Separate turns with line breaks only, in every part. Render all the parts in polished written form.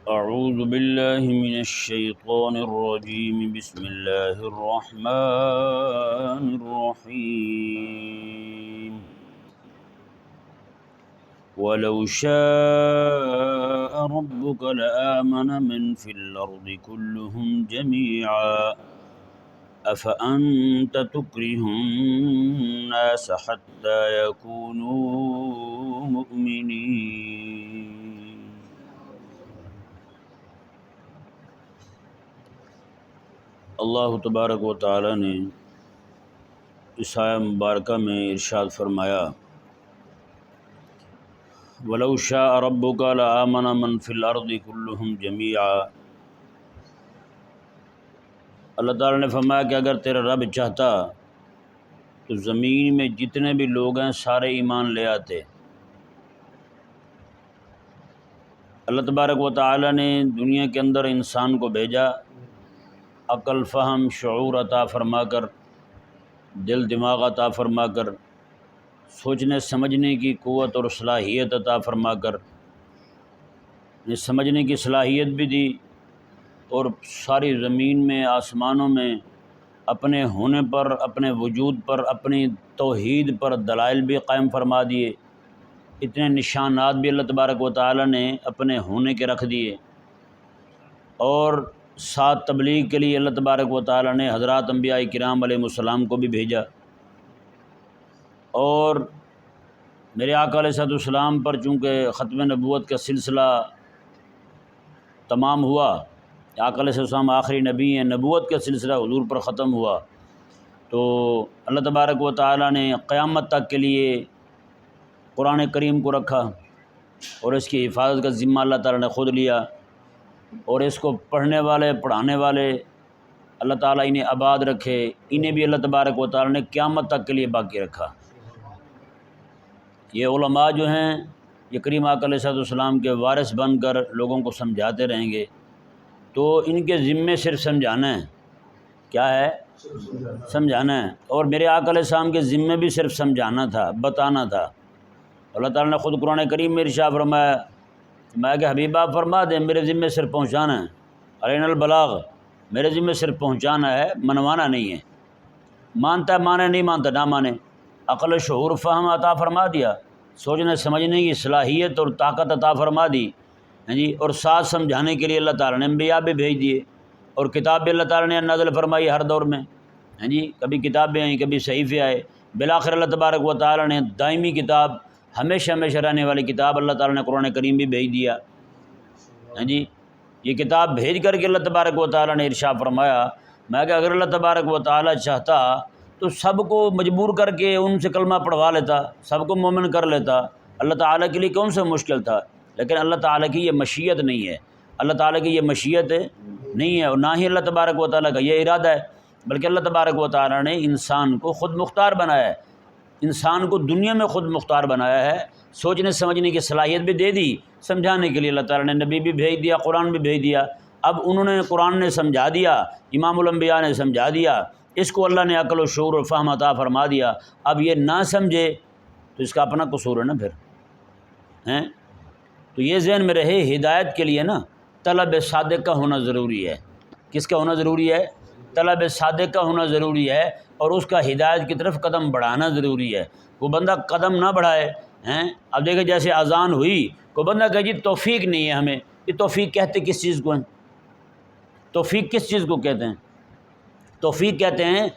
اعوذ باللہ من الشیطان الرجیم بسم اللہ الرحمن الرحیم ولو شاء ربك لآمن من في الأرض كلهم جميعا أفأنت تكره الناس حتى يكونوا مؤمنين۔ اللہ تبارک و تعالی نے اس آیہ مبارکہ میں ارشاد فرمایا، وَلَوْ شَاءَ رَبُّكَ لَآمَنَ مَنْ فِي الْأَرْضِ كُلُّهُمْ جَمِيعًا۔ اللہ تعالیٰ نے فرمایا کہ اگر تیرا رب چاہتا تو زمین میں جتنے بھی لوگ ہیں سارے ایمان لے آتے۔ اللہ تبارک و تعالیٰ نے دنیا کے اندر انسان کو بھیجا، عقل، فہم، شعور عطا فرما کر، دل دماغ عطا فرما کر، سوچنے سمجھنے کی قوت اور صلاحیت عطا فرما کر، سمجھنے کی صلاحیت بھی دی، اور ساری زمین میں آسمانوں میں اپنے ہونے پر، اپنے وجود پر، اپنی توحید پر دلائل بھی قائم فرما دیے۔ اتنے نشانات بھی اللہ تبارک و تعالی نے اپنے ہونے کے رکھ دیے، اور ساتھ تبلیغ کے لیے اللہ تبارک و تعالی نے حضرات انبیاء کرام علیہ السلام کو بھی بھیجا۔ اور میرے آقا علیہ السلام پر چونکہ ختم نبوت کا سلسلہ تمام ہوا، آقا علیہ السلام آخری نبی ہیں، نبوت کا سلسلہ حضور پر ختم ہوا، تو اللہ تبارک و تعالی نے قیامت تک کے لیے قرآن کریم کو رکھا، اور اس کی حفاظت کا ذمہ اللہ تعالی نے خود لیا، اور اس کو پڑھنے والے، پڑھانے والے اللہ تعالیٰ انہیں آباد رکھے، انہیں بھی اللہ تبارک و تعالیٰ نے قیامت تک کے لیے باقی رکھا۔ یہ علماء جو ہیں یہ کریم آقا علیہ السلام کے وارث بن کر لوگوں کو سمجھاتے رہیں گے، تو ان کے ذمے صرف سمجھانا ہے۔ کیا ہے؟ سمجھانا ہے۔ اور میرے آقا علیہ السلام کے ذمے بھی صرف سمجھانا تھا، بتانا تھا۔ اللہ تعالیٰ نے خود قرآن کریم میں ارشاد فرمایا، میں کہ حبیب آپ فرما دیں میرے ذمے صرف پہنچانا ہے، علینا البلاغ، میرے ذمے صرف پہنچانا ہے، منوانا نہیں ہے۔ مانتا ہے مانے، نہیں مانتا نہ مانے۔ عقل، شعور، فہم عطا فرما دیا، سوچنے سمجھنے کی صلاحیت اور طاقت عطا فرما دی، جی، اور ساتھ سمجھانے کے لیے اللہ تعالیٰ نے انبیاء بھی بھیج دیے، اور کتاب بھی اللہ تعالیٰ نے نازل فرمائی ہر دور میں، جی، کبھی کتابیں آئیں، کبھی صحیفے آئے، بالآخر اللہ تبارک و تعالیٰ نے دائمی کتاب، ہمیشہ ہمیشہ رہنے والی کتاب اللہ تعالیٰ نے قرآن کریم بھی بھیج دیا، جی۔ یہ کتاب بھیج کر کے اللہ تبارک و تعالیٰ نے ارشاد فرمایا، میں کہ اگر اللہ تبارک و تعالیٰ چاہتا تو سب کو مجبور کر کے ان سے کلمہ پڑھوا لیتا، سب کو مومن کر لیتا۔ اللہ تعالیٰ کے لیے کون سا مشکل تھا؟ لیکن اللہ تعالیٰ کی یہ مشیت نہیں ہے، اللہ تعالیٰ کی یہ مشیت نہیں ہے، اور نہ ہی اللہ تبارک و تعالیٰ کا یہ ارادہ ہے، بلکہ اللہ تبارک و تعالیٰ نے انسان کو خود مختار بنایا ہے، انسان کو دنیا میں خود مختار بنایا ہے، سوچنے سمجھنے کی صلاحیت بھی دے دی، سمجھانے کے لیے اللہ تعالیٰ نے نبی بھی بھیج دیا، قرآن بھی بھیج دیا۔ اب انہوں نے، قرآن نے سمجھا دیا، امام الانبیاء نے سمجھا دیا، اس کو اللہ نے عقل و شعور و فہم عطا فرما دیا۔ اب یہ نہ سمجھے تو اس کا اپنا قصور ہے نا پھر، ہیں؟ تو یہ ذہن میں رہے، ہدایت کے لیے نا طلب صادق کا ہونا ضروری ہے۔ کس کا ہونا ضروری ہے؟ طلب صادق کا ہونا ضروری ہے، اور اس کا ہدایت کی طرف قدم بڑھانا ضروری ہے۔ وہ بندہ قدم نہ بڑھائے، ہیں؟ اب دیکھیں جیسے اذان ہوئی، کوئی بندہ کہے جی توفیق نہیں ہے ہمیں، یہ توفیق کہتے کس چیز کو ہیں؟ توفیق کس چیز کو کہتے ہیں؟ توفیق کہتے ہیں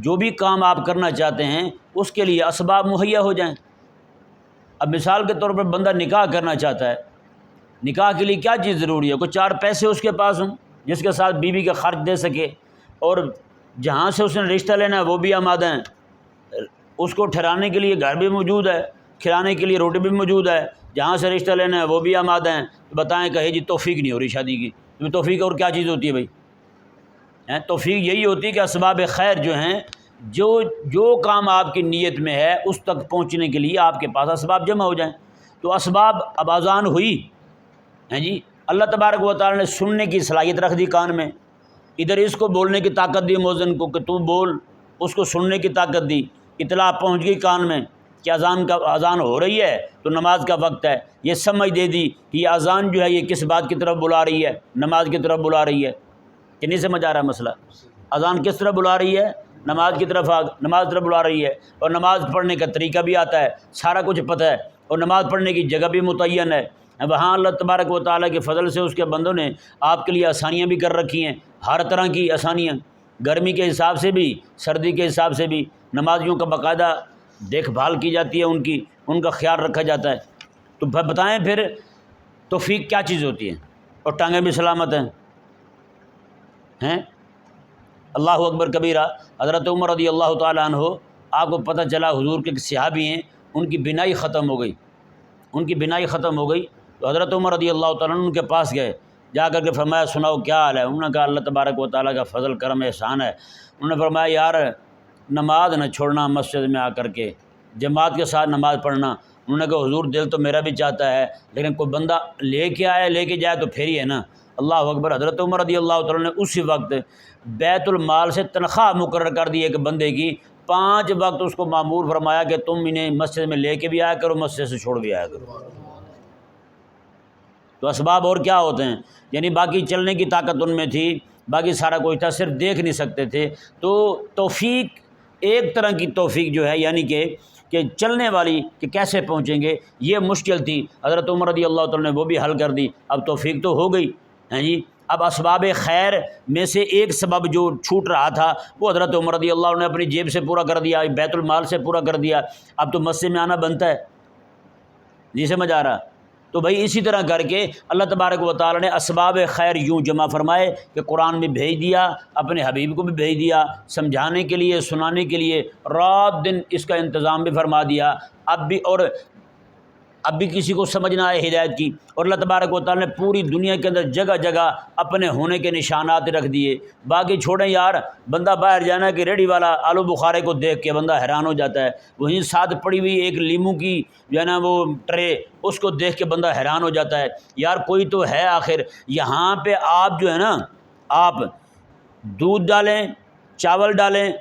جو بھی کام آپ کرنا چاہتے ہیں اس کے لیے اسباب مہیا ہو جائیں۔ اب مثال کے طور پر بندہ نکاح کرنا چاہتا ہے، نکاح کے لیے کیا چیز ضروری ہے؟ کوئی 4 پیسے اس کے پاس ہوں جس کے ساتھ بیوی کا خرچ دے سکے، اور جہاں سے اس نے رشتہ لینا ہے وہ بھی آمادہ ہیں، اس کو ٹھہرانے کے لیے گھر بھی موجود ہے، کھلانے کے لیے روٹی بھی موجود ہے، جہاں سے رشتہ لینا ہے وہ بھی آمادہ ہیں۔ بتائیں کہے جی توفیق نہیں ہو رہی شادی کی، تو توفیق اور کیا چیز ہوتی ہے بھائی؟ توفیق یہی ہوتی ہے کہ اسباب خیر جو ہیں، جو کام آپ کی نیت میں ہے اس تک پہنچنے کے لیے آپ کے پاس اسباب جمع ہو جائیں۔ تو اسباب، اب اذان ہوئی، ہیں جی، اللہ تبارک و تعالی نے سننے کی صلاحیت رکھ دی کان میں، ادھر اس کو بولنے کی طاقت دی مؤذن کو کہ تو بول، اس کو سننے کی طاقت دی، اطلاع پہنچ گئی کان میں، کہ اذان ہو رہی ہے تو نماز کا وقت ہے، یہ سمجھ دے دی کہ یہ اذان جو ہے یہ کس بات کی طرف بلا رہی ہے، نماز کی طرف بلا رہی ہے، کہ نہیں سمجھ آ رہا مسئلہ؟ اذان کس طرف بلا رہی ہے؟ نماز کی طرف نماز طرف بلا رہی ہے، اور نماز پڑھنے کا طریقہ بھی آتا ہے، سارا کچھ پتہ ہے، اور نماز پڑھنے کی جگہ بھی متعین ہے۔ وہاں اللہ تبارک و تعالیٰ کے فضل سے اس کے بندوں نے آپ کے لیے آسانیاں بھی کر رکھی ہیں، ہر طرح کی آسانیاں، گرمی کے حساب سے بھی، سردی کے حساب سے بھی، نمازیوں کا باقاعدہ دیکھ بھال کی جاتی ہے، ان کا خیال رکھا جاتا ہے۔ تو بتائیں پھر توفیق کیا چیز ہوتی ہے؟ اور ٹانگیں بھی سلامت ہیں۔ اللہ اکبر کبیرہ۔ حضرت عمر رضی اللہ تعالیٰ عنہ، آپ کو پتہ چلا حضور کے صحابی ہیں، ان کی بینائی ختم ہو گئی، تو حضرت عمر رضی اللہ تعالیٰ عنہ ان کے پاس گئے، جا کر کے فرمایا سناؤ کیا حال ہے؟ انہوں نے کہا اللہ تبارک و تعالیٰ کا فضل کرم احسان ہے۔ انہوں نے فرمایا یار نماز نہ چھوڑنا، مسجد میں آ کر کے جماعت کے ساتھ نماز پڑھنا۔ انہوں نے کہا حضور دل تو میرا بھی چاہتا ہے، لیکن کوئی بندہ لے کے جائے تو پھر ہی ہے نا۔ اللہ اکبر۔ حضرت عمر رضی اللہ تعالیٰ نے اسی وقت بیت المال سے تنخواہ مقرر کر دی ایک بندے کی، 5 وقت اس کو مامور فرمایا کہ تم انہیں مسجد میں لے کے بھی آیا کرو، مسجد سے چھوڑ بھی آیا کرو۔ تو اسباب اور کیا ہوتے ہیں؟ یعنی باقی چلنے کی طاقت ان میں تھی، باقی سارا کچھ تھا، صرف دیکھ نہیں سکتے تھے۔ تو توفیق ایک طرح کی توفیق جو ہے، یعنی کہ چلنے والی کہ کیسے پہنچیں گے، یہ مشکل تھی، حضرت عمر رضی اللہ تعالیٰ نے وہ بھی حل کر دی۔ اب توفیق تو ہو گئی ہیں جی۔ اب اسباب خیر میں سے ایک سبب جو چھوٹ رہا تھا وہ حضرت عمر رضی اللہ عنہ نے اپنی جیب سے پورا کر دیا، بیت المال سے پورا کر دیا۔ اب تو مسجد میں آنا بنتا ہے، نہیں سمجھ آ رہا؟ تو بھائی اسی طرح کر کے اللہ تبارک و تعالیٰ نے اسباب خیر یوں جمع فرمائے کہ قرآن بھی بھیج دیا، اپنے حبیب کو بھی بھیج دیا، سمجھانے کے لیے، سنانے کے لیے، رات دن اس کا انتظام بھی فرما دیا۔ اب بھی کسی کو سمجھنا ہے ہدایت کی، اور اللہ تبارک و تعالیٰ نے پوری دنیا کے اندر جگہ جگہ اپنے ہونے کے نشانات رکھ دیے۔ باقی چھوڑیں یار، بندہ باہر جانا کہ ریڈی والا آلو بخارے کو دیکھ کے بندہ حیران ہو جاتا ہے، وہیں ساتھ پڑی ہوئی ایک لیمو کی جو ہے نا وہ ٹرے، اس کو دیکھ کے بندہ حیران ہو جاتا ہے، یار کوئی تو ہے آخر۔ یہاں پہ آپ جو ہے نا، آپ دودھ ڈالیں، چاول ڈالیں،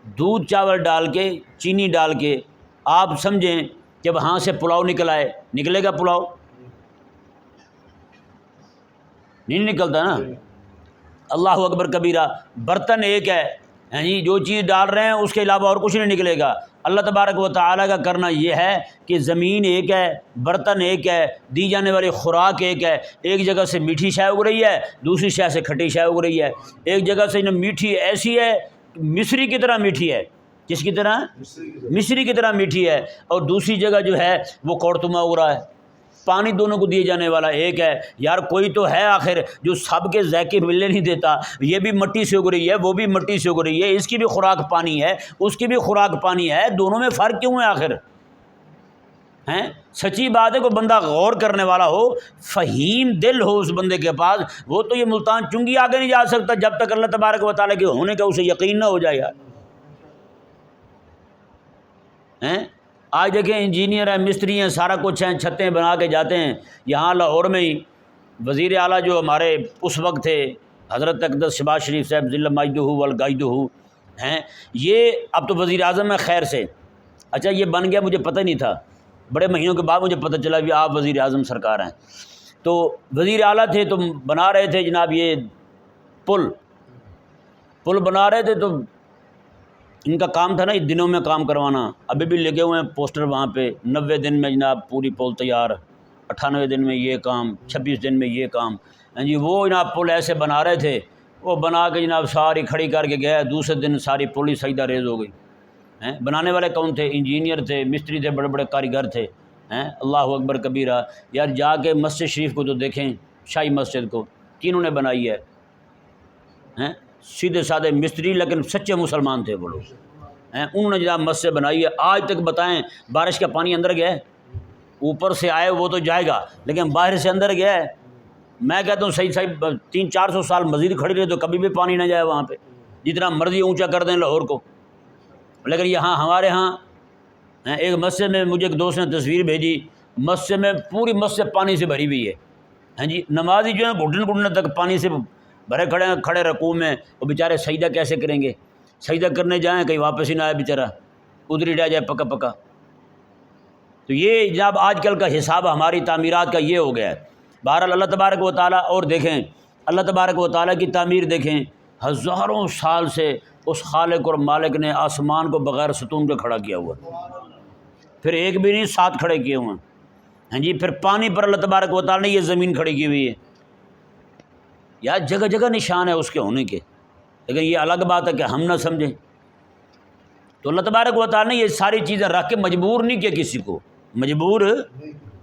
دودھ چاول ڈال کے چینی ڈال کے آپ سمجھیں کہ وہاں سے پلاؤ نکلے گا؟ پلاؤ نہیں نکلتا نا۔ اللہ اکبر کبیرہ۔ برتن ایک ہے جی، جو چیز ڈال رہے ہیں اس کے علاوہ اور کچھ نہیں نکلے گا۔ اللہ تبارک و تعالیٰ کا کرنا یہ ہے کہ زمین ایک ہے، برتن ایک ہے، دی جانے والی خوراک ایک ہے۔ ایک جگہ سے میٹھی شے اگ رہی ہے، دوسری شے سے کھٹی شے اگ رہی ہے۔ ایک جگہ سے میٹھی ایسی ہے، مصری کی طرح میٹھی ہے، کس کی طرح؟ مصری کی طرح میٹھی ہے، اور دوسری جگہ جو ہے وہ کورتما اگ رہا ہے۔ پانی دونوں کو دیے جانے والا ایک ہے۔ یار کوئی تو ہے آخر جو سب کے ذائقے ملنے نہیں دیتا، یہ بھی مٹی سے اگ رہی ہے، وہ بھی مٹی سے اگ رہی ہے، اس کی بھی خوراک پانی ہے، اس کی بھی خوراک پانی ہے، دونوں میں فرق کیوں ہے آخر؟ ہیں سچی بات ہے، کوئی بندہ غور کرنے والا ہو، فہیم دل ہو اس بندے کے پاس، وہ تو یہ ملتان چنگی آگے نہیں جا سکتا جب تک اللہ تبارک و تعالیٰ کے ہونے کا اسے یقین نہ ہو جائے۔ یار آج دیکھیں انجینئر ہیں، مستری ہیں، سارا کچھ ہیں، چھتیں بنا کے جاتے ہیں۔ یہاں لاہور میں ہی وزیر اعلیٰ جو ہمارے اس وقت تھے، حضرت اقدس شہباز شریف صاحب ذل مجدہ والغیدہ ہیں، یہ اب تو وزیر اعظم ہے خیر سے۔ اچھا یہ بن گیا، مجھے پتہ نہیں تھا، بڑے مہینوں کے بعد مجھے پتہ چلا کہ آپ وزیر اعظم سرکار ہیں۔ تو وزیر اعلیٰ تھے تو بنا رہے تھے جناب یہ پل بنا رہے تھے، تو ان کا کام تھا نا یہ دنوں میں کام کروانا۔ ابھی بھی لگے ہوئے ہیں پوسٹر وہاں پہ، 90 دن میں جناب پوری پل تیار، 98 دن میں یہ کام، 26 دن میں یہ کام۔ جی وہ جناب پل ایسے بنا رہے تھے، وہ بنا کے جناب ساری کھڑی کر کے گئے، دوسرے دن ساری پل ہی سجدہ ریز ہو گئی۔ بنانے والے کون تھے؟ انجینئر تھے، مستری تھے، بڑے بڑے کاریگر تھے۔ اللہ اکبر کبیرہ۔ یار جا کے مسجد شریف کو تو دیکھیں، شاہی مسجد کو کنہوں نے بنائی ہے؟ سیدھے سادھے مستری، لیکن سچے مسلمان تھے وہ لوگ۔ انہوں نے جناب مسجد بنائی ہے۔ آج تک بتائیں بارش کا پانی اندر گیا ہے؟ اوپر سے آئے وہ تو جائے گا، لیکن باہر سے اندر گیا ہے؟ میں کہتا ہوں صحیح 300-400 سال مزید کھڑی رہے تو کبھی بھی پانی نہ جائے وہاں پہ، جتنا مرضی اونچا کر دیں لاہور کو۔ لیکن یہاں ہمارے ہاں ایک مسجد میں مجھے ایک دوست نے تصویر بھیجی، مسجد میں پوری مسجد پانی سے بھری ہوئی ہے۔ جی نمازی جو ہے گھٹنے تک پانی سے بھرے کھڑے رکوع میں، وہ بیچارے سجدہ کیسے کریں گے؟ سجدہ کرنے جائیں کہیں واپس ہی نہ آئے بیچارہ، ادھر ہی رہ جائے پکا۔ تو یہ جناب آج کل کا حساب ہماری تعمیرات کا یہ ہو گیا ہے۔ بہرحال اللہ تبارک و تعالیٰ، اور دیکھیں اللہ تبارک و تعالیٰ کی تعمیر دیکھیں، ہزاروں سال سے اس خالق اور مالک نے آسمان کو بغیر ستون کے کھڑا کیا ہوا، پھر ایک بھی نہیں 7 کھڑے کیے ہوئے ہیں، ہاں جی، پھر پانی پر اللہ تبارک و تعالیٰ نے یہ زمین کھڑی کی ہوئی ہے۔ یا جگہ جگہ نشان ہے اس کے ہونے کے، لیکن یہ الگ بات ہے کہ ہم نہ سمجھیں۔ تو اللہ تبارک و تعالیٰ نے یہ ساری چیزیں رکھ کے مجبور نہیں کیا کسی کو، مجبور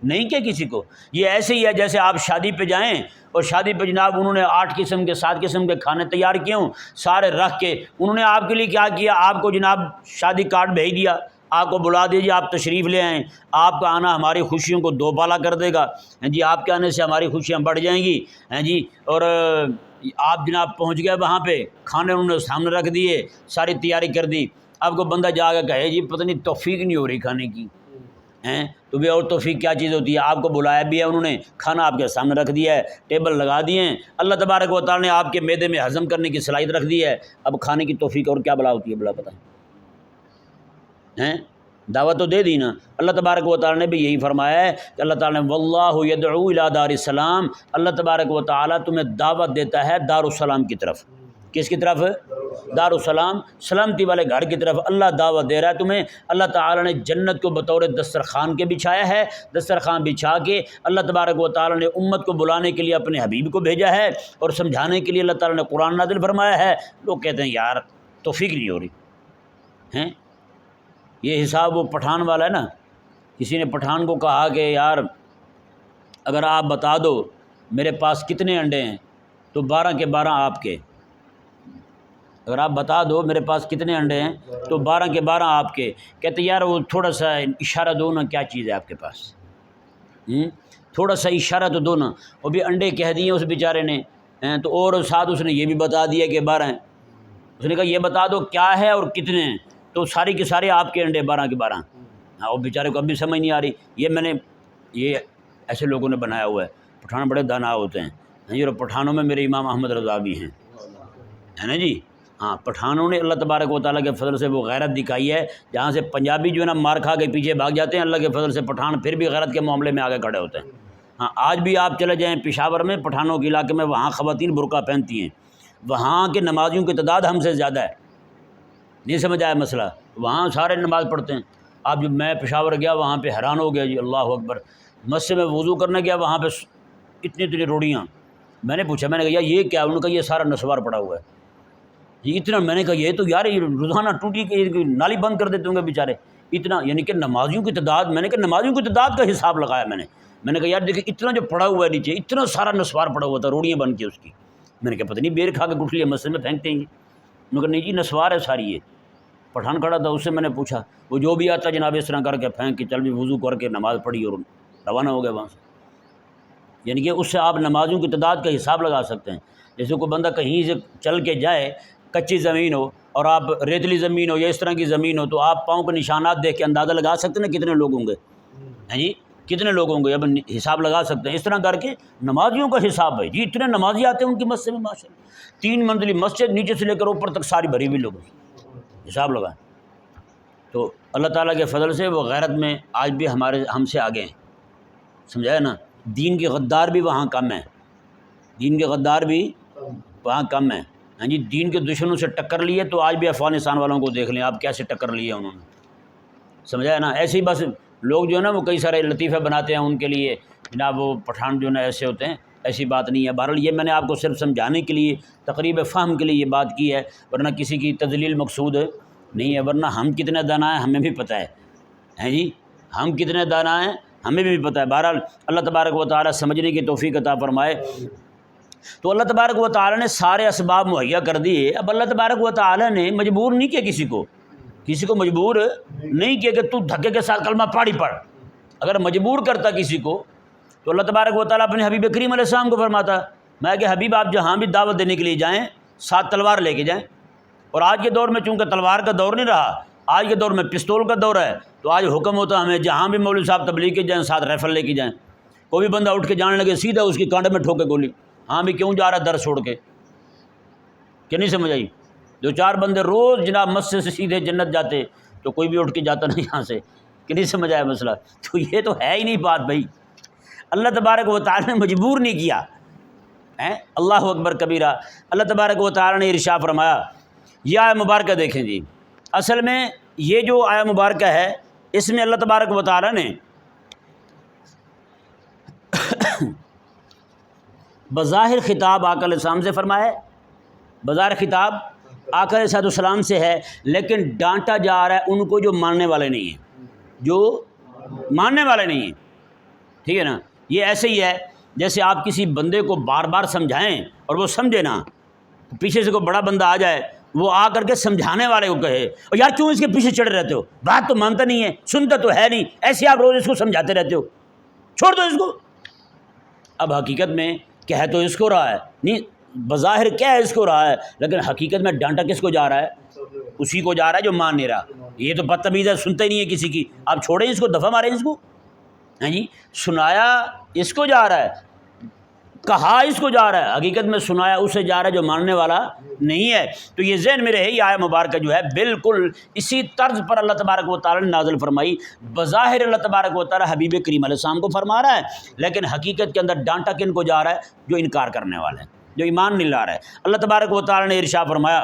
نہیں کیا کسی کو۔ یہ ایسے ہی ہے جیسے آپ شادی پہ جائیں اور شادی پہ جناب انہوں نے 8 قسم کے 7 قسم کے کھانے تیار کیے ہوں، سارے رکھ کے انہوں نے آپ کے لیے کیا کیا، آپ کو جناب شادی کارڈ بھیج دیا، آپ کو بلا دیجیے، آپ تشریف لے آئیں، آپ کا آنا ہماری خوشیوں کو دوبالا کر دے گا، ہاں جی، آپ کے آنے سے ہماری خوشیاں بڑھ جائیں گی، ہاں جی، اور آپ جناب پہنچ گئے وہاں پہ، کھانے انہوں نے سامنے رکھ دیے، ساری تیاری کر دی، اب کو بندہ جا کے کہے جی پتہ نہیں توفیق نہیں ہو رہی کھانے کی ہیں، تو بھی اور توفیق کیا چیز ہوتی ہے؟ آپ کو بلایا بھی ہے انہوں نے، کھانا آپ کے سامنے رکھ دیا ہے، ٹیبل لگا دیے ہیں، اللہ تبارک و تعالیٰ نے آپ کے معدے میں ہضم کرنے کی صلاحیت رکھ دی ہے، اب کھانے کی توفیق اور کیا بلا ہوتی ہے؟ بلا پتہ ہیں، دعوت تو دے دی نا۔ اللہ تبارک و تعالیٰ نے بھی یہی فرمایا ہے کہ اللہ تعالیٰ نے واللہ یدعو الی دار السلام، اللہ تبارک و تعالیٰ تمہیں دعوت دیتا ہے دار السلام کی طرف۔ کس کی طرف؟ دار السلام، سلامتی والے گھر کی طرف اللہ دعوت دے رہا ہے تمہیں۔ اللہ تعالیٰ نے جنت کو بطور دسترخوان کے بچھایا ہے، دسترخوان بچھا کے اللہ تبارک و تعالیٰ نے امت کو بلانے کے لیے اپنے حبیب کو بھیجا ہے اور سمجھانے کے لیے اللہ تعالیٰ نے قرآن نازل فرمایا ہے۔ لوگ کہتے ہیں یار توفیق نہیں ہو رہی ہیں، یہ حساب وہ پٹھان والا ہے نا، کسی نے پٹھان کو کہا کہ یار اگر آپ بتا دو میرے پاس کتنے انڈے ہیں تو 12 کے 12 آپ کے، اگر آپ بتا دو میرے پاس کتنے انڈے ہیں تو 12 کے 12 آپ کے۔ کہتے یار وہ تھوڑا سا اشارہ دو نا، کیا چیز ہے آپ کے پاس، تھوڑا سا اشارہ تو دو نا۔ وہ بھی انڈے کہہ دیے اس بیچارے نے، تو اور ساتھ اس نے یہ بھی بتا دیا کہ 12 ہیں۔ اس نے کہا یہ بتا دو کیا ہے اور کتنے ہیں، تو ساری کے سارے آپ کے انڈے 12 کے 12۔ ہاں، وہ بیچارے کو اب بھی سمجھ نہیں آ رہی، یہ ایسے لوگوں نے بنایا ہوا ہے۔ پٹھان بڑے دانا ہوتے ہیں جی، اور پٹھانوں میں میرے امام احمد رضا بھی ہیں، ہے نا جی۔ ہاں، پٹھانوں نے اللہ تبارک و تعالیٰ کے فضل سے وہ غیرت دکھائی ہے، جہاں سے پنجابی جو ہے نا مار کھا کے پیچھے بھاگ جاتے ہیں، اللہ کے فضل سے پٹھان پھر بھی غیرت کے معاملے میں آگے کھڑے ہوتے ہیں۔ ہاں، آج بھی آپ چلے جائیں پشاور میں، پٹھانوں کے علاقے میں، وہاں خواتین برقع پہنتی ہیں، وہاں کے نمازیوں کی تعداد ہم سے زیادہ ہے۔ نہیں سمجھ آیا مسئلہ؟ وہاں سارے نماز پڑھتے ہیں۔ آپ جب میں پشاور گیا وہاں پہ حیران ہو گیا جی، اللہ اکبر، مسجد میں وضو کرنے گیا وہاں پہ اتنی روڑیاں، میں نے پوچھا، میں نے کہا یار یہ کیا؟ انہوں نے کہا یہ سارا نسوار پڑا ہوا ہے جی، اتنا۔ میں نے کہا یہ تو یار یہ روزانہ ٹوٹی کہ نالی بند کر دیتے ہوں گے بیچارے، اتنا، یعنی کہ نمازیوں کی تعداد، میں نے کہا نمازیوں کی تعداد کا حساب لگایا میں نے کہا یار دیکھیں اتنا جو پڑا ہوا ہے نیچے، اتنا سارا نسوار پڑا ہوا تھا، روڑیاں بن کے اس کی۔ میں نے کہا پتہ نہیں بیر کھا کے گٹھلی مسجد میں پھینکتے ہیں۔ انہوں نے کہا نہیں جی نسوار ہے ساری یہ۔ پٹھان کھڑا تھا، اس سے میں نے پوچھا، وہ جو بھی آتا جناب اس طرح کر کے پھینک کے چل بھی وضو کر کے نماز پڑھی اور روانہ ہو گیا وہاں سے۔ یعنی کہ اس سے آپ نمازوں کی تعداد کا حساب لگا سکتے ہیں۔ جیسے کوئی بندہ کہیں سے چل کے جائے، کچی زمین ہو اور آپ ریتلی زمین ہو یا اس طرح کی زمین ہو، تو آپ پاؤں کے نشانات دیکھ کے اندازہ لگا سکتے ہیں کتنے لوگ ہوں گے، ہیں جی، کتنے لوگ ہوں گے، اب حساب لگا سکتے ہیں۔ اس طرح کر کے نمازیوں کا حساب ہے جی، اتنے نمازی آتے ہیں ان کی مسجد میں ماشاء اللہ، 3 منزلی مسجد، نیچے سے لے کر اوپر تک ساری بھری ہوئی لوگ، حساب لگائیں۔ تو اللہ تعالیٰ کے فضل سے وہ غیرت میں آج بھی ہم سے آگے ہیں، سمجھایا نا۔ دین کے غدار بھی وہاں کم ہیں، دین کے غدار بھی وہاں کم ہیں، ہاں جی۔ دین کے دشمنوں سے ٹکر لیے تو آج بھی افغانستان والوں کو دیکھ لیں آپ کیسے ٹکر لیے انہوں نے، سمجھایا نا۔ ایسے ہی بس لوگ جو ہے نا وہ کئی سارے لطیفے بناتے ہیں ان کے لیے، جناب وہ پٹھان جو ہے نا ایسے ہوتے ہیں، ایسی بات نہیں ہے۔ بہرحال یہ میں نے آپ کو صرف سمجھانے کے لیے، تقریب فہم کے لیے یہ بات کی ہے، ورنہ کسی کی تذلیل مقصود نہیں ہے۔ ورنہ ہم کتنے دانا ہیں ہمیں بھی پتہ ہے، ہیں جی، ہم کتنے دانا ہیں ہمیں بھی پتہ ہے۔ بہرحال اللہ تبارک و تعالیٰ سمجھنے کی توفیق عطا فرمائے۔ تو اللہ تبارک و تعالیٰ نے سارے اسباب مہیا کر دیے۔ اب اللہ تبارک و تعالیٰ نے مجبور نہیں کیا کسی کو مجبور نہیں کیا کہ تو دھکے کے ساتھ کلمہ پڑھ ہی پڑھ۔ اگر مجبور کرتا کسی کو تو اللہ تبارک و تعالیٰ اپنے حبیب کریم علیہ السلام کو فرماتا، میں کہ حبیب آپ جہاں بھی دعوت دینے کے لیے جائیں 7 تلوار لے کے جائیں۔ اور آج کے دور میں چونکہ تلوار کا دور نہیں رہا، آج کے دور میں پستول کا دور ہے، تو آج حکم ہوتا ہمیں جہاں بھی مولوی صاحب تبلیغ کے جائیں 7 رائفل لے کے جائیں۔ کوئی بھی بندہ اٹھ کے جانے لگے سیدھا اس کی کانڈے میں ٹھوکے گولی، ہاں بھی کیوں جا رہا ہے در چھوڑ کے، کہ نہیں سمجھ آئی؟ 2-4 بندے روز جناب مسجد سے سیدھے جنت جاتے، تو کوئی بھی اٹھ کے جاتا نہیں یہاں سے، کہ نہیں سمجھ آیا مسئلہ؟ تو یہ تو ہے ہی نہیں بات بھائی، اللہ تبارک و تعالیٰ نے مجبور نہیں کیا ہے۔ اللہ اکبر کبیرہ۔ اللہ تبارک و تعالیٰ نے ارشاد فرمایا، یہ آیہ مبارکہ دیکھیں جی، اصل میں یہ جو آیہ مبارکہ ہے اس میں اللہ تبارک و تعالیٰ نے بظاہر خطاب آقا علیہ السلام سے فرمایا ہے، بظاہر خطاب آقا علیہ السلام سے ہے، لیکن ڈانٹا جا رہا ہے ان کو جو ماننے والے نہیں ہیں، جو ماننے والے نہیں ہیں، ٹھیک ہے نا۔ یہ ایسے ہی ہے جیسے آپ کسی بندے کو بار بار سمجھائیں اور وہ سمجھے نا، پیچھے سے کوئی بڑا بندہ آ جائے، وہ آ کر کے سمجھانے والے کو کہے، اور یار کیوں اس کے پیچھے چڑھے رہتے ہو، بات تو مانتا نہیں ہے، سنتا تو ہے نہیں، ایسے آپ روز اس کو سمجھاتے رہتے ہو، چھوڑ دو اس کو۔ اب حقیقت میں کہہ تو اس کو رہا ہے، نہیں بظاہر کیا ہے اس کو رہا ہے، لیکن حقیقت میں ڈانٹا کس کو جا رہا ہے؟ اسی کو جا رہا ہے جو مان نہیں رہا۔ یہ تو بدتمیز ہے، سنتا ہی نہیں ہے کسی کی، آپ چھوڑیں اس کو، دفعہ ماریں اس کو، ہیں جی۔ سنایا اس کو جا رہا ہے، کہا اس کو جا رہا ہے، حقیقت میں سنایا اسے جا رہا ہے جو ماننے والا نہیں ہے۔ تو یہ ذہن میں رہے، یہ آیہ مبارکہ جو ہے بالکل اسی طرز پر اللہ تبارک و تعالیٰ نے نازل فرمائی۔ بظاہر اللہ تبارک و تعالیٰ حبیب کریم علیہ السلام کو فرما رہا ہے، لیکن حقیقت کے اندر ڈانٹا کن کو جا رہا ہے؟ جو انکار کرنے والے ہیں، جو ایمان نہیں لا رہا ہے۔ اللہ تبارک و تعالیٰ نے ارشاد فرمایا،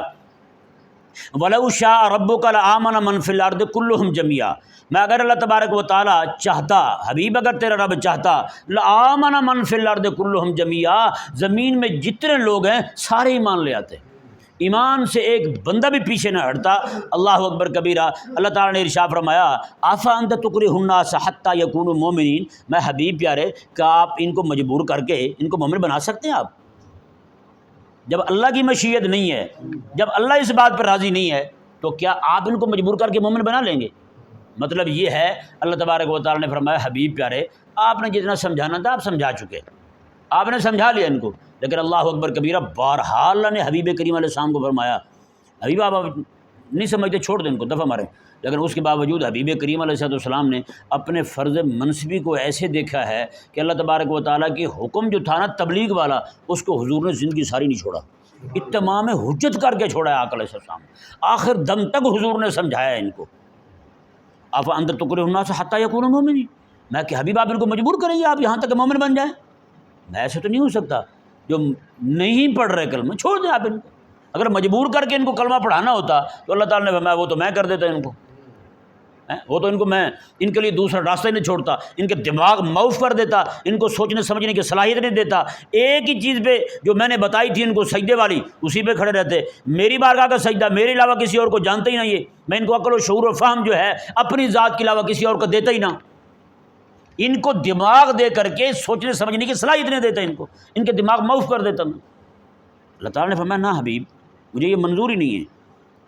وَلَوْ شَاءَ رَبُّكَ لَآمَنَ مَنْ فِي الْأَرْضِ كُلُّهُمْ جَمِيعًا، میں اگر اللہ تبارک و تعالیٰ چاہتا، حبیب اگر تیرا رب چاہتا، لَآمَنَ مَنْ فِي الْأَرْضِ كُلُّهُمْ جَمِيعًا، زمین میں جتنے لوگ ہیں سارے ایمان لے آتے، ایمان سے ایک بندہ بھی پیچھے نہ ہٹتا۔ اللہ اکبر کبیرہ۔ اللہ تعالیٰ نے ارشاد فرمایا، آفَأَنْتَ تُكْرِهُ النَّاسَ حَتَّى يَكُونُوا مُؤْمِنِينَ، میں حبیب پیارے کہ آپ ان کو مجبور کر کے ان کو مومن بنا سکتے ہیں؟ آپ جب اللہ کی مشیت نہیں ہے، جب اللہ اس بات پر راضی نہیں ہے، تو کیا آپ ان کو مجبور کر کے مومن بنا لیں گے؟ مطلب یہ ہے، اللہ تبارک و تعالیٰ نے فرمایا، حبیب پیارے آپ نے جتنا سمجھانا تھا آپ سمجھا چکے، آپ نے سمجھا لیا ان کو، لیکن اللہ اکبر کبیرہ بہرحال اللہ نے حبیب کریم علیہ السلام کو فرمایا، حبیب آپ نہیں سمجھتے، چھوڑ دیں ان کو، دفعہ ماریں۔ لیکن اس کے باوجود حبیب کریم علیہ السلام نے اپنے فرض منصبی کو ایسے دیکھا ہے کہ اللہ تبارک و تعالیٰ کی حکم جو تھا نا تبلیغ والا، اس کو حضور نے زندگی ساری نہیں چھوڑا، اتمام حجت کر کے چھوڑا ہے آقا علیہ السلام، آخر دم تک حضور نے سمجھایا ان کو۔ آفَأَنْتَ تُكْرِهُ النَّاسَ حَتَّى يَكُونُوا مُؤْمِنِينَ، میں کہ حبیب آپ ان کو مجبور کریں گے آپ یہاں تک کہ مومن بن جائیں؟ میں ایسے تو نہیں ہو سکتا، جو نہیں پڑھ رہے کلمہ چھوڑ دیں آپ ان کو۔ اگر مجبور کر کے ان کو کلمہ پڑھانا ہوتا تو اللہ تعالیٰ نے فرمایا وہ تو میں کر دیتا ان کو، وہ تو ان کو میں ان کے لیے دوسرا راستہ ہی نہیں چھوڑتا، ان کے دماغ معاف کر دیتا، ان کو سوچنے سمجھنے کی صلاحیت نہیں دیتا، ایک ہی چیز پہ جو میں نے بتائی تھی ان کو سجدے والی، اسی پہ کھڑے رہتے، میری بارگاہ کا سجدہ میرے علاوہ کسی اور کو جانتے ہی نہیں ہے، میں ان کو عقل و شعور و فہم جو ہے اپنی ذات کے علاوہ کسی اور کو دیتا ہی نہ، ان کو دماغ دے کر کے سوچنے سمجھنے کی صلاحیت نہیں دیتا، ان کو ان کے دماغ معاف کر دیتا میں۔ اللہ تعالیٰ نے فرمایا نہ حبیب، مجھے یہ منظور ہی نہیں ہے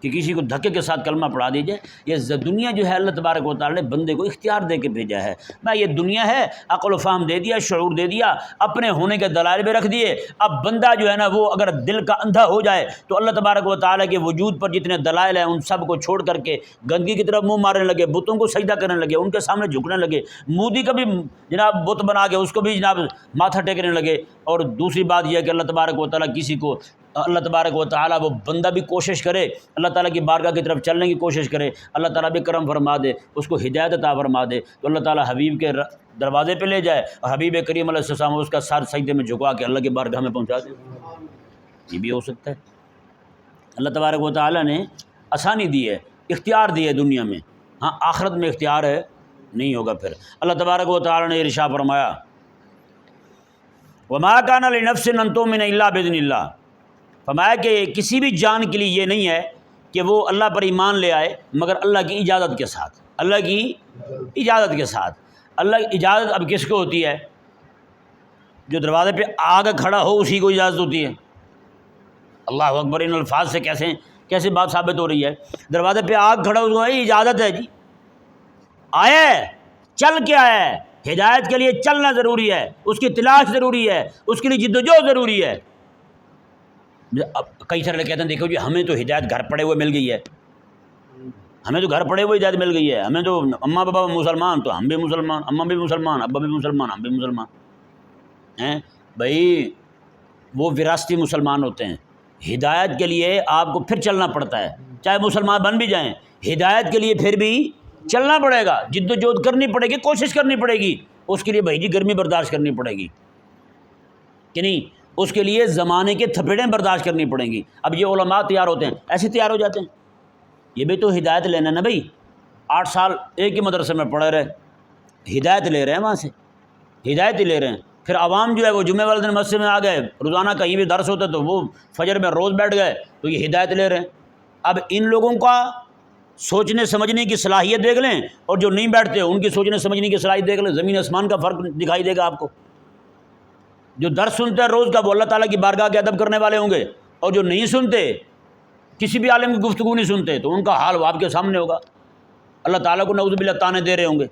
کہ کسی کو دھکے کے ساتھ کلمہ پڑھا دیجیے۔ یہ دنیا جو ہے اللہ تبارک و تعالیٰ نے بندے کو اختیار دے کے بھیجا ہے، میں یہ دنیا ہے عقل و فہم دے دیا، شعور دے دیا، اپنے ہونے کے دلائل بھی رکھ دیے۔ اب بندہ جو ہے نا وہ اگر دل کا اندھا ہو جائے تو اللہ تبارک و تعالیٰ کے وجود پر جتنے دلائل ہیں ان سب کو چھوڑ کر کے گندگی کی طرف منہ مارنے لگے، بتوں کو سجدہ کرنے لگے، ان کے سامنے جھکنے لگے، مودی کا بھی جناب بت بنا کے اس کو بھی جناب ماتھا ٹیکنے لگے۔ اور دوسری بات یہ ہے کہ اللہ تبارک و تعالیٰ کسی کو، اللہ تبارک و تعالیٰ وہ بندہ بھی کوشش کرے اللہ تعالیٰ کی بارگاہ کی طرف چلنے کی کوشش کرے، اللہ تعالیٰ بھی کرم فرما دے، اس کو ہدایت عطا فرما دے، تو اللہ تعالیٰ حبیب کے دروازے پہ لے جائے اور حبیب کریم علیہ السلام اس کا سر سجدے میں جھکا کے اللہ کی بارگاہ میں پہنچا دے۔ یہ بھی ہو سکتا ہے۔ اللہ تبارک و تعالیٰ نے آسانی دی ہے، اختیار دی ہے دنیا میں، ہاں آخرت میں اختیار ہے نہیں ہوگا۔ پھر اللہ تبارک و تعالیٰ نے ارشاد فرمایا، وَمَا كَانَ لِنَفْسٍ أَن تُؤْمِنَ إِلَّا بِإِذْنِ اللَّهِ، فرمایا کہ کسی بھی جان کے لیے یہ نہیں ہے کہ وہ اللہ پر ایمان لے آئے مگر اللہ کی اجازت کے ساتھ، اللہ کی اجازت کے ساتھ۔ اللہ کی اجازت اب کس کو ہوتی ہے؟ جو دروازے پہ آگے کھڑا ہو اسی کو اجازت ہوتی ہے۔ اللہ اکبر، ان الفاظ سے کیسے بات ثابت ہو رہی ہے؟ دروازے پہ آگ کھڑا ہوا ہے، اجازت ہے جی، آیا ہے، چل کے آیا ہے، ہدایت کے لیے چلنا ضروری ہے، اس کی تلاش ضروری ہے، اس کے لیے جدوجہد ضروری ہے۔ اب کئی سارے لوگ کہتے ہیں دیکھو جی ہمیں تو ہدایت گھر پڑے ہوئے مل گئی ہے، ہمیں تو گھر پڑے ہوئے ہدایت مل گئی ہے، ہمیں تو اماں بابا مسلمان تو ہم بھی مسلمان، اماں بھی مسلمان، ابا بھی مسلمان، ہم بھی مسلمان ہیں۔ بھائی وہ وراثتی مسلمان ہوتے ہیں، ہدایت کے لیے آپ کو پھر چلنا پڑتا ہے، چاہے مسلمان بن بھی جائیں، ہدایت کے لیے پھر بھی چلنا پڑے گا، جد و جہد کرنی پڑے گی، کوشش کرنی پڑے گی، اس کے لیے بھائی جی گرمی برداشت کرنی پڑے گی کہ نہیں، اس کے لیے زمانے کے تھپیڑیں برداشت کرنی پڑیں گی۔ اب یہ علماء تیار ہوتے ہیں، ایسے تیار ہو جاتے ہیں، یہ بھی تو ہدایت لینا نا بھائی، 8 سال ایک ہی مدرسے میں پڑھے رہے، ہدایت لے رہے ہیں، وہاں سے ہدایت ہی لے رہے ہیں۔ پھر عوام جو ہے وہ جمعہ والے دن مسجد میں آ گئے، روزانہ کہیں بھی درس ہوتا تو وہ فجر میں روز بیٹھ گئے، تو یہ ہدایت لے رہے ہیں۔ اب ان لوگوں کا سوچنے سمجھنے کی صلاحیت دیکھ لیں، اور جو نہیں بیٹھتے ان کی سوچنے سمجھنے کی صلاحیت دیکھ لیں، زمین آسمان کا فرق دکھائی دے گا آپ کو۔ جو درس سنتے ہیں روز کا وہ اللہ تعالیٰ کی بارگاہ کے ادب کرنے والے ہوں گے، اور جو نہیں سنتے، کسی بھی عالم کی گفتگو نہیں سنتے، تو ان کا حال وہ آپ کے سامنے ہوگا، اللہ تعالیٰ کو نعوذ باللہ تانے دے رہے ہوں گے۔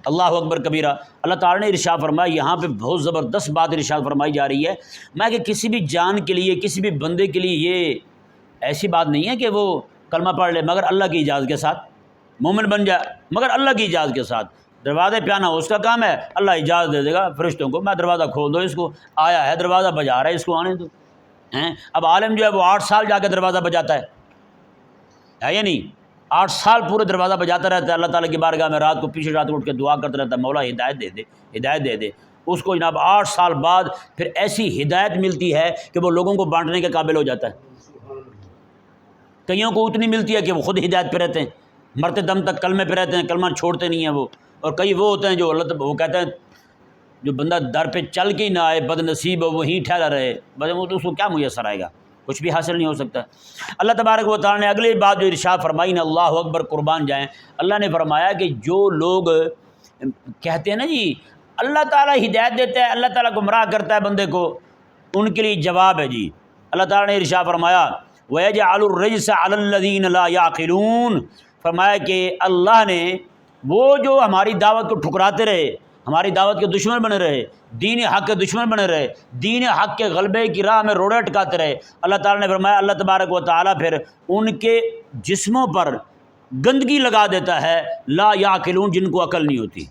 اللہ اکبر کبیرہ۔ اللہ تعالیٰ نے ارشاد فرمایا، یہاں پہ بہت زبردست بات ارشاد فرمائی جا رہی ہے، میں کہ کسی بھی جان کے لیے، کسی بھی بندے کے لیے یہ ایسی بات نہیں ہے کہ وہ کلمہ پڑھ لے مگر اللہ کی اجازت کے ساتھ، مومن بن جائے مگر اللہ کی اجازت کے ساتھ۔ دروازے پہ آنا اس کا کام ہے، اللہ اجازت دے دے گا فرشتوں کو، میں دروازہ کھول دو، اس کو آیا ہے دروازہ بجا رہا ہے، اس کو آنے دو۔ اب عالم جو ہے وہ 8 سال جا کے دروازہ بجاتا ہے یا نہیں؟ 8 سال پورے دروازہ بجاتا رہتا ہے اللہ تعالیٰ کی بارگاہ میں، رات کو پیچھے رات اٹھ کے دعا کرتا رہتا ہے، مولا ہدایت دے دے، ہدایت دے دے۔ اس کو جناب 8 سال بعد پھر ایسی ہدایت ملتی ہے کہ وہ لوگوں کو بانٹنے کے قابل ہو جاتا ہے۔ کئیوں کو اتنی ملتی ہے کہ وہ خود ہدایت پہ رہتے ہیں، مرتے دم تک کلمے پہ رہتے ہیں، کلمہ چھوڑتے نہیں ہیں وہ۔ اور کئی وہ ہوتے ہیں جو وہ کہتے ہیں جو بندہ در پہ چل کے ہی نہ آئے بد نصیب ہو، وہیں ٹھہرا رہے، بس وہ تو اس کو کیا میسر آئے گا، کچھ بھی حاصل نہیں ہو سکتا۔ اللہ تبارک و تعالیٰ نے اگلی بات جو ارشاد فرمائی نا، اللہ اکبر قربان جائیں، اللہ نے فرمایا کہ جو لوگ کہتے ہیں نا جی اللہ تعالیٰ ہدایت دیتا ہے، اللہ تعالیٰ گمراہ کرتا ہے بندے کو، ان کے لیے جواب ہے جی۔ اللہ تعالیٰ نے ارشاد فرمایا وَيَجْعَلُ الرِّجْسَ عَلَى الَّذِينَ لَا يَعْقِلُونَ، فرمایا کہ اللہ نے وہ جو ہماری دعوت کو ٹھکراتے رہے، ہماری دعوت کے دشمن بنے رہے، دین حق کے دشمن بنے رہے، دین حق کے غلبے کی راہ میں روڑے اٹکاتے رہے، اللہ تعالیٰ نے فرمایا اللہ تبارک و تعالیٰ پھر ان کے جسموں پر گندگی لگا دیتا ہے، لا یعقلون، جن کو عقل نہیں ہوتی۔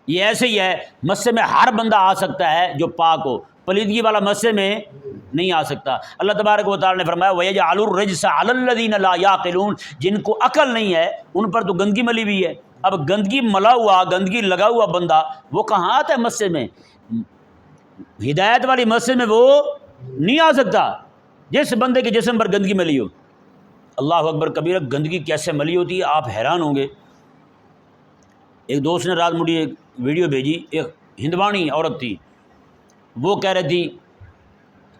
یہ ایسے ہی ہے، مسجد میں ہر بندہ آ سکتا ہے جو پاک ہو، پلیدگی والا مسجد میں نہیں آ سکتا۔ اللہ تبارک و تعالیٰ نے فرمایا وَيَجْعَلُ الرِّجْسَ عَلَى الَّذِينَ لَا يَعْقِلُونَ، جن کو عقل نہیں ہے ان پر تو گندگی ملی ہوئی ہے۔ اب گندگی ملا ہوا، گندگی لگا ہوا بندہ وہ کہاں آتا ہے مسجد میں؟ ہدایت والی مسجد میں وہ نہیں آ سکتا جس بندے کے جسم پر گندگی ملی ہو۔ اللہ اکبر کبیرہ، گندگی کیسے ملی ہوتی ہے آپ حیران ہوں گے۔ ایک دوست نے رات مجھے ایک ویڈیو بھیجی، ایک ہندوانی عورت تھی، وہ کہہ رہی تھی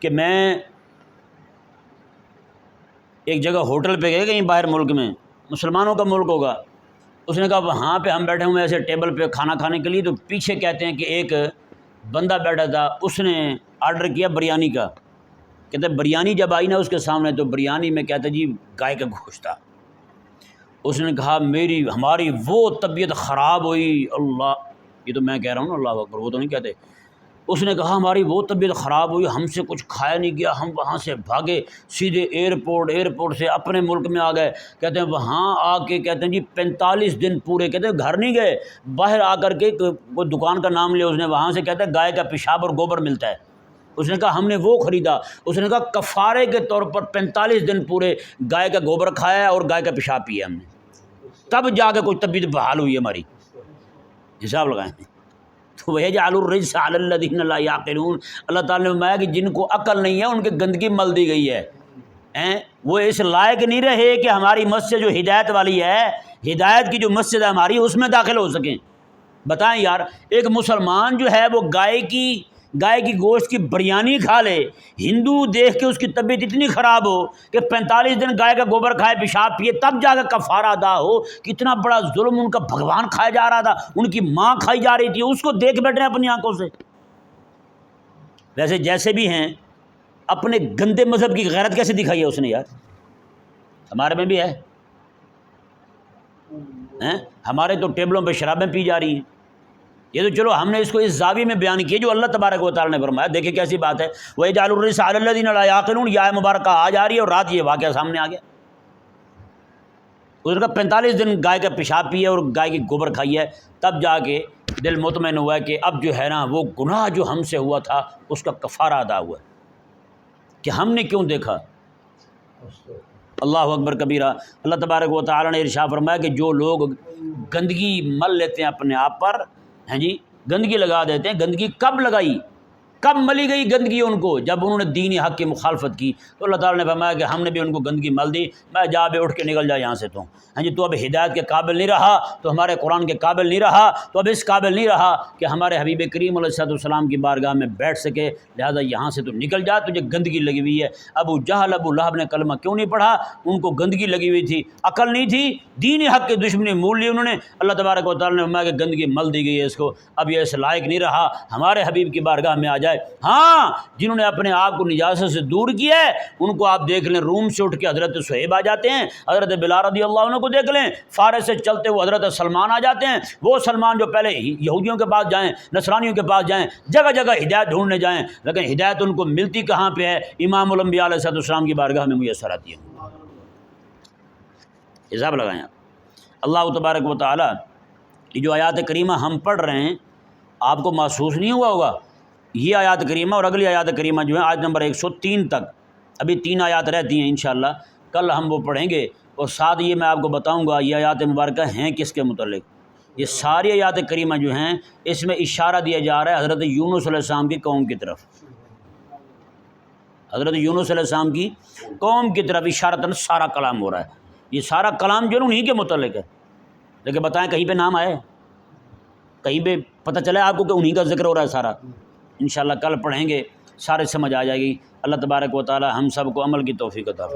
کہ میں ایک جگہ ہوٹل پہ گئے کہیں باہر ملک میں، مسلمانوں کا ملک ہوگا، اس نے کہا وہاں پہ ہم بیٹھے ہوئے ایسے ٹیبل پہ کھانا کھانے کے لیے، تو پیچھے کہتے ہیں کہ ایک بندہ بیٹھا تھا، اس نے آرڈر کیا بریانی کا، کہتے ہیں بریانی جب آئی نا اس کے سامنے تو بریانی میں کہتے جی گائے کا گوشت تھا۔ اس نے کہا ہماری وہ طبیعت خراب ہوئی، اللہ، یہ تو میں کہہ رہا ہوں نا اللہ اکبر، وہ تو نہیں کہتے۔ اس نے کہا ہماری وہ طبیعت خراب ہوئی، ہم سے کچھ کھایا نہیں گیا، ہم وہاں سے بھاگے سیدھے ایئرپورٹ سے اپنے ملک میں آ گئے۔ کہتے ہیں وہاں آ کے کہتے ہیں جی 45 دن پورے، کہتے ہیں گھر نہیں گئے، باہر آ کر کے کوئی دکان کا نام لیا اس نے، وہاں سے کہتے ہیں گائے کا پیشاب اور گوبر ملتا ہے، اس نے کہا ہم نے وہ خریدا، اس نے کہا کفارے کے طور پر 45 دن پورے گائے کا گوبر کھایا اور گائے کا پیشاب پیا ہم نے، تب جا کے کچھ طبیعت بحال ہوئی ہماری۔ حساب لگائیں۔ تو وَيَجْعَلُ الرِّجْسَ عَلَى الَّذِينَ لَا يَعْقِلُونَ، اللہ تعالیٰ نے فرمایا کہ جن کو عقل نہیں ہے ان کے گندگی مل دی گئی ہے، وہ اس لائق نہیں رہے کہ ہماری مسجد جو ہدایت والی ہے، ہدایت کی جو مسجد ہے ہماری، اس میں داخل ہو سکیں۔ بتائیں یار، ایک مسلمان جو ہے وہ گائے کی گوشت کی بریانی کھا لے، ہندو دیکھ کے اس کی طبیعت اتنی خراب ہو کہ 45 دن گائے کا گوبر کھائے، پیشاب پیے، تب جا کے کفارہ ادا ہو، کتنا بڑا ظلم ان کا بھگوان کھایا جا رہا تھا، ان کی ماں کھائی جا رہی تھی، اس کو دیکھ بیٹھے اپنی آنکھوں سے۔ ویسے جیسے بھی ہیں اپنے گندے مذہب کی غیرت کیسے دکھائی ہے اس نے یار، ہمارے میں بھی ہے، ہمارے تو ٹیبلوں پہ شرابیں پی جا رہی ہیں۔ یہ تو چلو ہم نے اس کو اس زاویے میں بیان کیا جو اللہ تبارک و تعالیٰ نے فرمایا، دیکھیں کیسی بات ہے، وَيَجْعَلُ الرِّجْسَ عَلَى الَّذِينَ لَا يَعْقِلُونَ، یہ آیت مبارکہ آ جا رہی ہے اور رات یہ واقعہ سامنے آ گیا۔ اس کا 45 دن گائے کا پیشاب پیے اور گائے کی گوبر کھائی ہے، تب جا کے دل مطمئن ہوا ہے کہ اب جو ہے نا وہ گناہ جو ہم سے ہوا تھا اس کا کفارہ ادا ہوا ہے کہ ہم نے کیوں دیکھا۔ اللہ اکبر کبیرہ۔ اللہ تبارک و تعالی نے ارشاد فرمایا کہ جو لوگ گندگی مل لیتے ہیں اپنے آپ پر، ہیں جی، گندگی لگا دیتے ہیں، گندگی کب لگائی، کب ملی گئی گندگی ان کو؟ جب انہوں نے دین حق کی مخالفت کی، تو اللہ تعالیٰ نے فرمایا کہ ہم نے بھی ان کو گندگی مل دی، میں جا بے اٹھ کے نکل جا یہاں سے تو، ہاں جی، تو اب ہدایت کے قابل نہیں رہا، تو ہمارے قرآن کے قابل نہیں رہا، تو اب اس قابل نہیں رہا کہ ہمارے حبیب کریم علیہ السلام کی بارگاہ میں بیٹھ سکے، لہٰذا یہاں سے تو نکل جا، تجھے گندگی لگی ہوئی ہے۔ ابو جہل ابو لہب نے کلمہ کیوں نہیں پڑھا؟ ان کو گندگی لگی ہوئی تھی، عقل نہیں تھی، دین حق کی دشمنی مول لی انہوں نے۔ اللہ تبارک و تعالیٰ نے فرمایا کہ گندگی مل دی گئی ہے اس کو، اب یہ اس لائق نہیں رہا ہمارے حبیب کی بارگاہ میں آ جائے۔ ہاں، جنہوں نے اپنے آپ کو نجاست سے دور کیا ہے ان کو آپ دیکھ لیں، روم سے اٹھ کے حضرت صہیب آ جاتے ہیں، حضرت بلال رضی اللہ عنہ کو دیکھ لیں، فارس سے چلتے ہوئے حضرت سلمان آ جاتے ہیں، وہ سلمان جو پہلے یہودیوں کے پاس جائیں، نصرانیوں کے پاس جائیں، جگہ جگہ ہدایت ڈھونڈنے جائیں، لیکن ہدایت ان کو ملتی کہاں پہ ہے؟ امام الانبیاء علیہ السلام کی بارگاہ میں میسر آتی ہے۔ حساب لگائیں آپ۔ اللہ تبارک و تعالیٰ یہ جو آیات کریمہ ہم پڑھ رہے ہیں، آپ کو محسوس نہیں ہوا ہوگا؟ یہ آیات کریمہ اور اگلی آیات کریمہ جو ہیں آیت نمبر 103 تک، ابھی 3 آیات رہتی ہیں انشاءاللہ، کل ہم وہ پڑھیں گے، اور ساتھ یہ میں آپ کو بتاؤں گا یہ آیات مبارکہ ہیں کس کے متعلق۔ یہ ساری آیات کریمہ جو ہیں اس میں اشارہ دیا جا رہا ہے حضرت یونس علیہ السلام کی قوم کی طرف، حضرت یونس علیہ السلام کی قوم کی طرف اشارتاً سارا کلام ہو رہا ہے۔ یہ سارا کلام جو ہے انہیں کے متعلق ہے، لیکن بتائیں کہیں پہ نام آئے، کہیں پہ پتہ چلا آپ کو کہ انہیں کا ذکر ہو رہا ہے سارا؟ انشاءاللہ کل پڑھیں گے، سارے سمجھ آ جائے گی۔ اللہ تبارک و تعالی ہم سب کو عمل کی توفیق عطا فرمائے۔